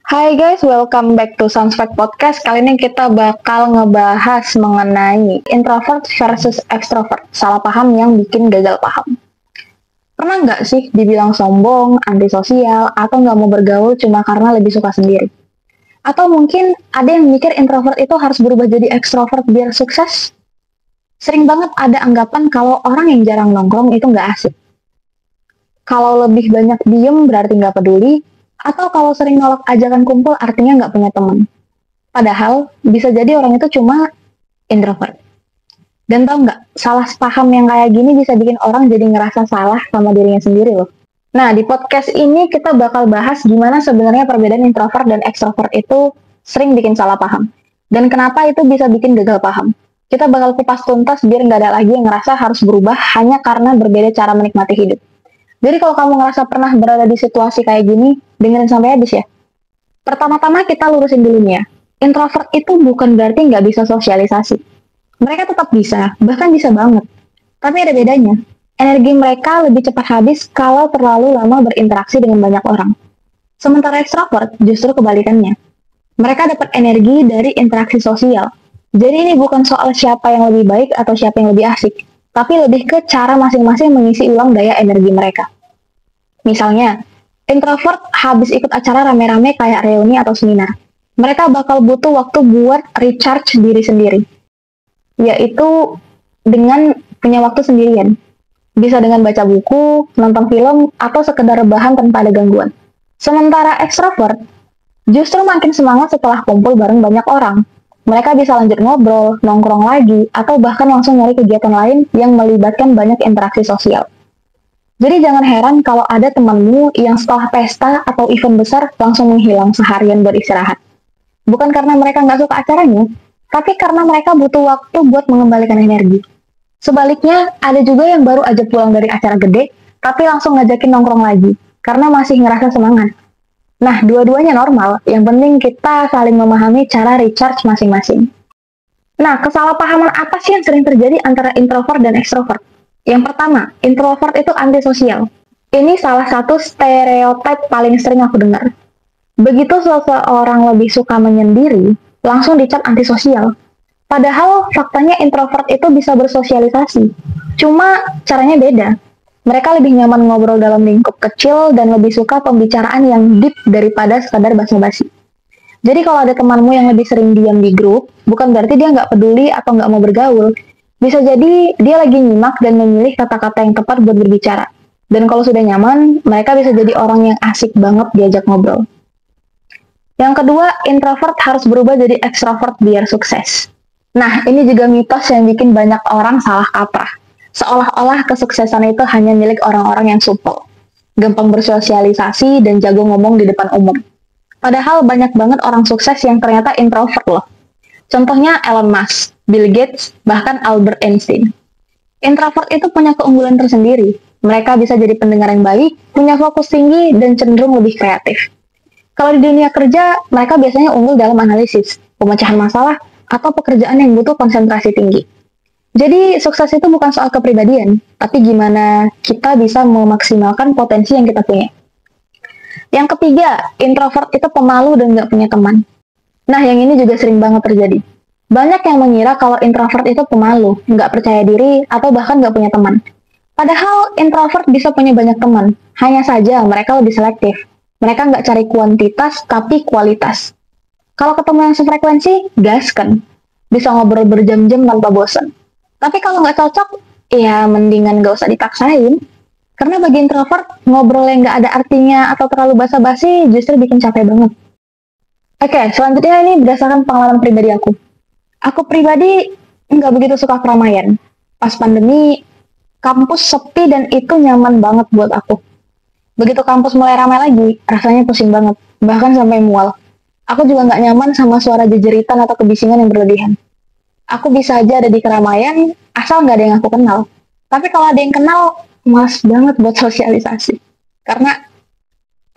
Hai guys, welcome back to Soundspec Podcast. Kali ini kita bakal ngebahas mengenai introvert versus extrovert. Salah paham yang bikin gagal paham. Pernah nggak sih dibilang sombong, antisosial, atau nggak mau bergaul cuma karena lebih suka sendiri? Atau mungkin ada yang mikir introvert itu harus berubah jadi extrovert biar sukses? Sering banget ada anggapan kalau orang yang jarang nongkrong itu nggak asik. Kalau lebih banyak diem berarti nggak peduli, atau kalau sering nolak ajakan kumpul artinya nggak punya teman. Padahal bisa jadi orang itu cuma introvert. Dan tau nggak, salah paham yang kayak gini bisa bikin orang jadi ngerasa salah sama dirinya sendiri loh. Nah, di podcast ini kita bakal bahas gimana sebenarnya perbedaan introvert dan extrovert itu sering bikin salah paham. Dan kenapa itu bisa bikin gagal paham. Kita bakal kupas tuntas biar nggak ada lagi yang ngerasa harus berubah hanya karena berbeda cara menikmati hidup. Jadi kalau kamu ngerasa pernah berada di situasi kayak gini, dengerin sampai habis ya. Pertama-tama kita lurusin dulu nih ya. Introvert itu bukan berarti nggak bisa sosialisasi. Mereka tetap bisa, bahkan bisa banget. Tapi ada bedanya. Energi mereka lebih cepat habis kalau terlalu lama berinteraksi dengan banyak orang. Sementara extrovert justru kebalikannya. Mereka dapat energi dari interaksi sosial. Jadi ini bukan soal siapa yang lebih baik atau siapa yang lebih asik, tapi lebih ke cara masing-masing mengisi ulang daya energi mereka. Misalnya, introvert habis ikut acara rame-rame kayak reuni atau seminar. Mereka bakal butuh waktu buat recharge diri sendiri, yaitu dengan punya waktu sendirian. Bisa dengan baca buku, nonton film, atau sekedar rebahan tanpa ada gangguan. Sementara extrovert justru makin semangat setelah kumpul bareng banyak orang. Mereka bisa lanjut ngobrol, nongkrong lagi, atau bahkan langsung nyari kegiatan lain yang melibatkan banyak interaksi sosial. Jadi jangan heran kalau ada temanmu yang setelah pesta atau event besar langsung menghilang seharian beristirahat. Bukan karena mereka nggak suka acaranya, tapi karena mereka butuh waktu buat mengembalikan energi. Sebaliknya, ada juga yang baru aja pulang dari acara gede, tapi langsung ngajakin nongkrong lagi, karena masih ngerasa semangat. Nah, dua-duanya normal, yang penting kita saling memahami cara recharge masing-masing. Nah, kesalahpahaman apa sih yang sering terjadi antara introvert dan extrovert? Yang pertama, introvert itu antisosial. Ini salah satu stereotip paling sering aku dengar. Begitu seseorang lebih suka menyendiri, langsung dicap antisosial. Padahal faktanya introvert itu bisa bersosialisasi. Cuma caranya beda. Mereka lebih nyaman ngobrol dalam lingkup kecil dan lebih suka pembicaraan yang deep daripada sekadar basa-basi. Jadi kalau ada temanmu yang lebih sering diam di grup, bukan berarti dia nggak peduli atau nggak mau bergaul. Bisa jadi dia lagi nyimak dan memilih kata-kata yang tepat buat berbicara. Dan kalau sudah nyaman, mereka bisa jadi orang yang asik banget diajak ngobrol. Yang kedua, introvert harus berubah jadi extrovert biar sukses. Nah, ini juga mitos yang bikin banyak orang salah kaprah. Seolah-olah kesuksesan itu hanya milik orang-orang yang supel, gampang bersosialisasi dan jago ngomong di depan umum. Padahal banyak banget orang sukses yang ternyata introvert loh. Contohnya Elon Musk, Bill Gates, bahkan Albert Einstein. Introvert itu punya keunggulan tersendiri. Mereka bisa jadi pendengar yang baik, punya fokus tinggi, dan cenderung lebih kreatif. Kalau di dunia kerja, mereka biasanya unggul dalam analisis, pemecahan masalah, atau pekerjaan yang butuh konsentrasi tinggi. Jadi, sukses itu bukan soal kepribadian, tapi gimana kita bisa memaksimalkan potensi yang kita punya. Yang ketiga, introvert itu pemalu dan nggak punya teman. Nah, yang ini juga sering banget terjadi. Banyak yang mengira kalau introvert itu pemalu, nggak percaya diri, atau bahkan nggak punya teman. Padahal introvert bisa punya banyak teman, hanya saja mereka lebih selektif. Mereka nggak cari kuantitas, tapi kualitas. Kalau ketemu yang sefrekuensi, gaskan. Bisa ngobrol berjam-jam tanpa bosan. Tapi kalau nggak cocok, ya mendingan nggak usah dipaksain. Karena bagi introvert, ngobrol yang nggak ada artinya atau terlalu basa-basi justru bikin capek banget. Oke, selanjutnya ini berdasarkan pengalaman pribadi aku. Aku pribadi nggak begitu suka keramaian. Pas pandemi, kampus sepi dan itu nyaman banget buat aku. Begitu kampus mulai ramai lagi, rasanya pusing banget, bahkan sampai mual. Aku juga nggak nyaman sama suara jejeritan atau kebisingan yang berlebihan. Aku bisa aja ada di keramaian, asal nggak ada yang aku kenal. Tapi kalau ada yang kenal, malas banget buat sosialisasi. Karena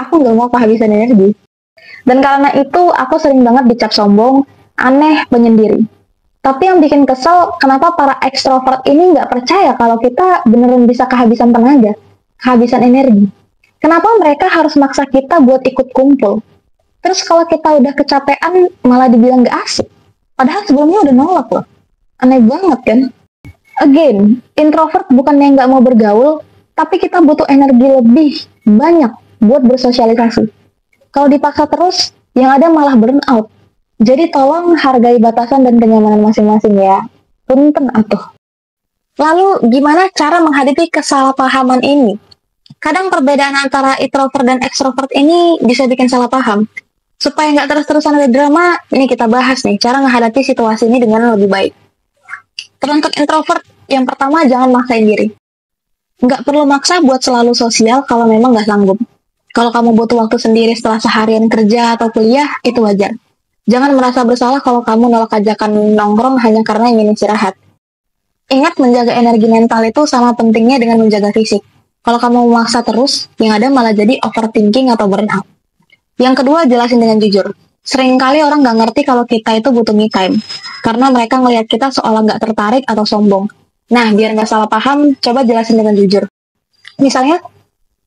aku nggak mau kehabisan energi. Dan karena itu, aku sering banget dicap sombong, aneh, penyendiri. Tapi yang bikin kesel, kenapa para ekstrovert ini nggak percaya kalau kita beneran bisa kehabisan tenaga, kehabisan energi. Kenapa mereka harus maksa kita buat ikut kumpul? Terus kalau kita udah kecapean malah dibilang gak asik. Padahal sebelumnya udah nolak loh. Aneh banget kan? Again, introvert bukan yang gak mau bergaul, tapi kita butuh energi lebih banyak buat bersosialisasi. Kalau dipaksa terus, yang ada malah burnout. Jadi tolong hargai batasan dan kenyamanan masing-masing ya. Punten atuh. Lalu gimana cara menghadapi kesalahpahaman ini? Kadang perbedaan antara introvert dan extrovert ini bisa bikin salah paham. Supaya nggak terus-terusan ada drama, ini kita bahas nih, cara menghadapi situasi ini dengan lebih baik. Teruntuk introvert, yang pertama jangan maksain diri. Nggak perlu maksa buat selalu sosial kalau memang nggak sanggup. Kalau kamu butuh waktu sendiri setelah seharian kerja atau kuliah, itu wajar. Jangan merasa bersalah kalau kamu nolak ajakan nongkrong hanya karena ingin istirahat. Ingat, menjaga energi mental itu sama pentingnya dengan menjaga fisik. Kalau kamu memaksa terus, yang ada malah jadi overthinking atau burnout. Yang kedua, jelasin dengan jujur. Seringkali orang nggak ngerti kalau kita itu butuh me time, karena mereka ngelihat kita seolah nggak tertarik atau sombong. Nah, biar nggak salah paham, coba jelasin dengan jujur. Misalnya,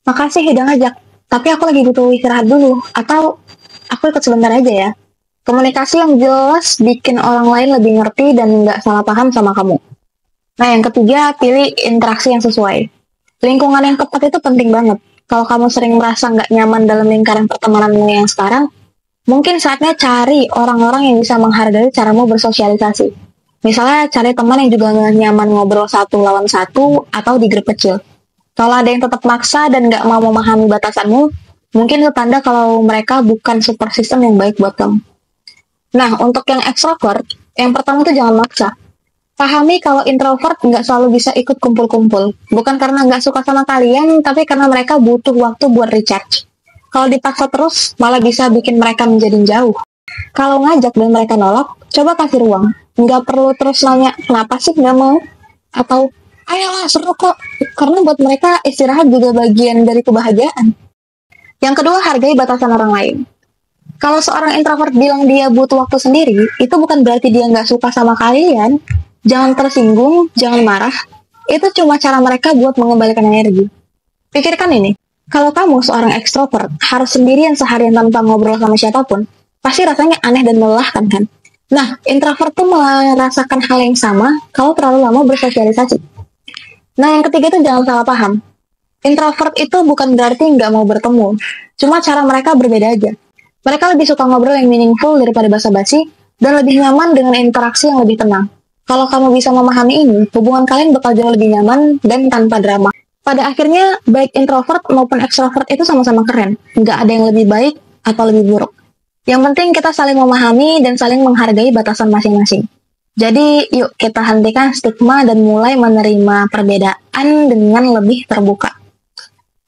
makasih udah ngajak, tapi aku lagi butuh istirahat dulu, atau aku ikut sebentar aja ya. Komunikasi yang jelas bikin orang lain lebih ngerti dan nggak salah paham sama kamu. Nah, yang ketiga, pilih interaksi yang sesuai. Lingkungan yang tepat itu penting banget. Kalau kamu sering merasa nggak nyaman dalam lingkaran pertemananmu yang sekarang, mungkin saatnya cari orang-orang yang bisa menghargai caramu bersosialisasi. Misalnya cari teman yang juga nyaman ngobrol satu lawan satu atau di grup kecil. Kalau ada yang tetap maksa dan nggak mau memahami batasanmu, mungkin itu tanda kalau mereka bukan support system yang baik buat kamu. Nah, untuk yang extrovert, yang pertama itu jangan maksa. Pahami kalau introvert nggak selalu bisa ikut kumpul-kumpul. Bukan karena nggak suka sama kalian, tapi karena mereka butuh waktu buat recharge. Kalau dipaksa terus, malah bisa bikin mereka menjadi jauh. Kalau ngajak dan mereka nolak, coba kasih ruang. Nggak perlu terus nanya, kenapa sih nggak mau? Atau, ayolah seru kok. Karena buat mereka istirahat juga bagian dari kebahagiaan. Yang kedua, hargai batasan orang lain. Kalau seorang introvert bilang dia butuh waktu sendiri, itu bukan berarti dia nggak suka sama kalian. Jangan tersinggung, jangan marah. Itu cuma cara mereka buat mengembalikan energi. Pikirkan ini. Kalau kamu seorang ekstrovert, harus sendirian seharian tanpa ngobrol sama siapapun, pasti rasanya aneh dan melelahkan kan? Nah, introvert tuh merasakan hal yang sama kalau terlalu lama bersosialisasi. Nah, yang ketiga itu jangan salah paham. Introvert itu bukan berarti nggak mau bertemu, cuma cara mereka berbeda aja. Mereka lebih suka ngobrol yang meaningful daripada basa-basi, dan lebih nyaman dengan interaksi yang lebih tenang. Kalau kamu bisa memahami ini, hubungan kalian bakal jauh lebih nyaman dan tanpa drama. Pada akhirnya, baik introvert maupun extrovert itu sama-sama keren. Nggak ada yang lebih baik atau lebih buruk. Yang penting kita saling memahami dan saling menghargai batasan masing-masing. Jadi, yuk kita hentikan stigma dan mulai menerima perbedaan dengan lebih terbuka.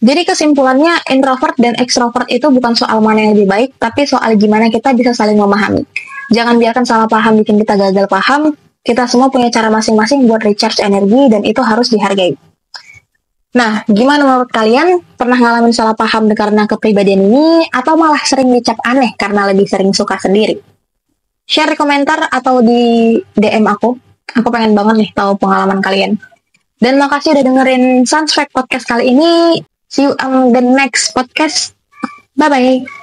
Jadi kesimpulannya, introvert dan extrovert itu bukan soal mana yang lebih baik, tapi soal gimana kita bisa saling memahami. Jangan biarkan salah paham bikin kita gagal paham. Kita semua punya cara masing-masing buat recharge energi dan itu harus dihargai. Nah, gimana menurut kalian? Pernah ngalamin salah paham karena kepribadian ini atau malah sering dicap aneh karena lebih sering suka sendiri? Share di komentar atau di DM aku. Aku pengen banget nih tahu pengalaman kalian. Dan makasih udah dengerin Soundtrack Podcast kali ini. See you on the next podcast. Bye-bye.